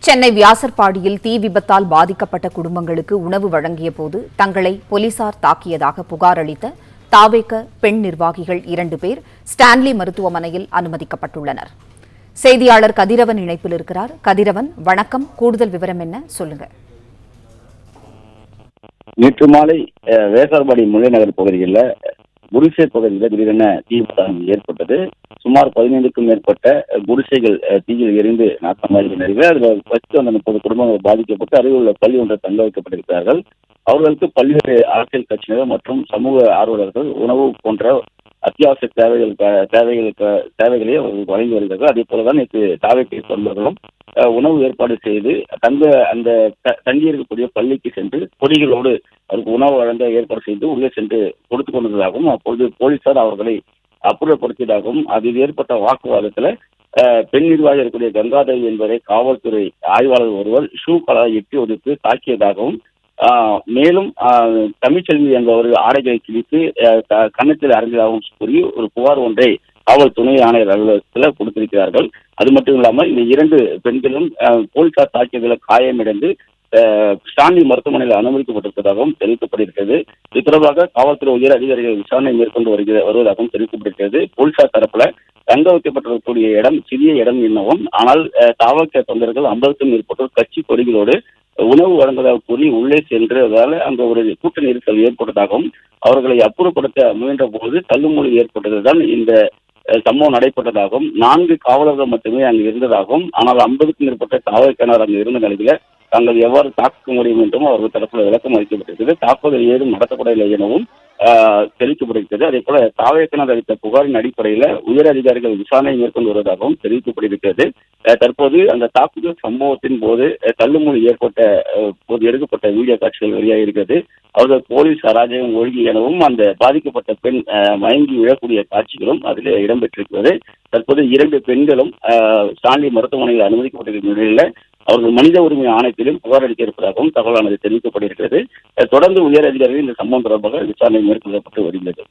சென்னை வியாசர்பாடியில் தீ விபத்தால் பாதிக்கப்பட்ட குடும்பங்களுக்கு உணவு வழங்கிய போது தங்களை போலீசார் தாக்கியதாக புகார் அளித்த தாவேக பெண் நிர்வாகிகள் 2 பேர் ஸ்டான்லி மருத்துவமனையில் அனுமதிக்கப்பட்டுள்ளனர். செய்தியாளர் கதிரவன் இணைப்பில் இருக்கிறார். கதிரவன், வணக்கம். கூடுதல் விவரம் என்ன, சொல்லுங்க. நேற்று மாலை வேசார்பாடி முல்லைநகர் பகுதியில் குடிசை பகுதியில் திடீரென தீ விபத்து ஏற்பட்டது. சுமார் 15க்கும் மேற்பட்ட குடிசைகள் தீயில் எரிந்து நாட்டமாகி நிலையில் அதில் ஃபர்ஸ்ட் அந்த 30 குடும்பங்கள் பாதிக்கப்பட்டு அருகில் உள்ள பள்ளி ஒன்றில் தங்க வைக்கப்பட்டிருக்கிறார்கள். அவர்களுக்கு பல்வேறு அரசியல் கட்சியினர் மற்றும் சமூக ஆர்வலர்கள் உணவு போன்ற அத்தியாவசிய தேவைகளை அவர்கள் வழங்கி வருகிறார்கள். அதே போலதான் நேற்று தாவேக்கை தொண்டர்களும் உணவு ஏற்பாடு செய்து தங்கியிருக்கக்கூடிய பள்ளிக்கு சென்று பொடிகளோடு அவருக்கு உணவு வழங்க ஏற்பாடு செய்து உள்ளே சென்று கொடுத்துக் கொண்டிருந்ததாகவும் அப்பொழுது போலீசார் அவர்களை அப்புறப்படுத்தியதாகவும் அதில் ஏற்பட்ட வாக்குவாதத்தில் பெண் நிர்வாகி இருக்கக்கூடிய கங்காதேவி என்பவரை காவல்துறை ஆய்வாளர் ஒருவர் ஷூ கலரை எட்டி ஒதுக்கு தாக்கியதாகவும் மேலும் தமிழ்ச்செல்வி என்பவர் ஆடைகளை கிழித்து கன்னத்தில் அறைந்ததாகவும் கூறி ஒரு புகார் ஒன்றை காவல் துணை ஆணையர் அலுவலகத்தில் கொடுத்திருக்கிறார்கள். அது மட்டும் இல்லாமல் இந்த 2 பெண்களும் போலீசார் தாக்கியதில் காயமடைந்து ஸ்டான்லி மருத்துவமனையில் அனுமதிக்கப்பட்டிருப்பதாகவும் தெரிவிக்கப்பட்டிருக்கிறது. இது தொடர்பாக காவல்துறை உயர் அதிகாரிகள் விசாரணை மேற்கொண்டு வருவதாகவும் தெரிவிக்கப்பட்டிருக்கிறது. போலீசார் தரப்புல தங்க வைக்கப்பட்டிருக்கக்கூடிய இடம் சிறிய இடம் என்னவும், ஆனால் தாவக தொண்டர்கள் 50க்கும் மேற்பட்டோர் கட்சி கொடிகளோடு உணவு வழங்குவதாக கூறி உள்ளே சென்றதால் அங்கு ஒரு கூட்ட நெரிசல் ஏற்பட்டதாகவும் அவர்களை அப்புறப்படுத்த முயன்ற போது தள்ளுமொழி ஏற்பட்டதுதான் இந்த சம்பவம் நடைபெற்றதாகவும் 4 காவலர்கள் மட்டுமே அங்கு இருந்ததாகவும், ஆனால் 50க்கும் மேற்பட்ட தாவகத்தினர் அங்கு இருந்த நிலையில தாங்கள் எவ்வாறு தாக்க முடியும் என்றும் அவர்கள் தரப்பில் விளக்கம் அளிக்கப்பட்டிருக்கிறது. தாக்குதல் ஏதும் நடத்தப்படவில்லை எனவும் தெரிவிக்கப்பட்டிருக்கிறது. அதே போல தாவகத்தினர் அளித்த புகாரின் அடிப்படையில் உயர் அதிகாரிகள் விசாரணை மேற்கொண்டு வருவதாகவும் தெரிவிக்கப்பட்டிருக்கிறது. தற்போது அந்த தாக்குதல் சம்பவத்தின் போது தள்ளுமொழி ஏற்பட்ட போது எடுக்கப்பட்ட வீடியோ காட்சிகள் வெளியாக இருக்கிறது. அவர்கள் போலீஸ் அராஜகம் ஒழுகி எனவும் அந்த பாதிக்கப்பட்ட பெண் மயங்கி விழக்கூடிய காட்சிகளும் அதில் இடம்பெற்றிருக்கிறது. தற்போது 2 பெண்களும் ஸ்டான்லி மருத்துவமனையில் அனுமதிக்கப்பட்டிருக்கும் நிலையில் அவர்கள் மனித உரிமை ஆணையத்திலும் புகார் அளிக்க இருப்பதாகவும் தகவலானது தெரிவிக்கப்பட்டிருக்கிறது. தொடர்ந்து உயர் அதிகாரிகள் இந்த சம்பவம் தொடர்பாக விசாரணை மேற்கொள்ளப்பட்டு வருகிறது.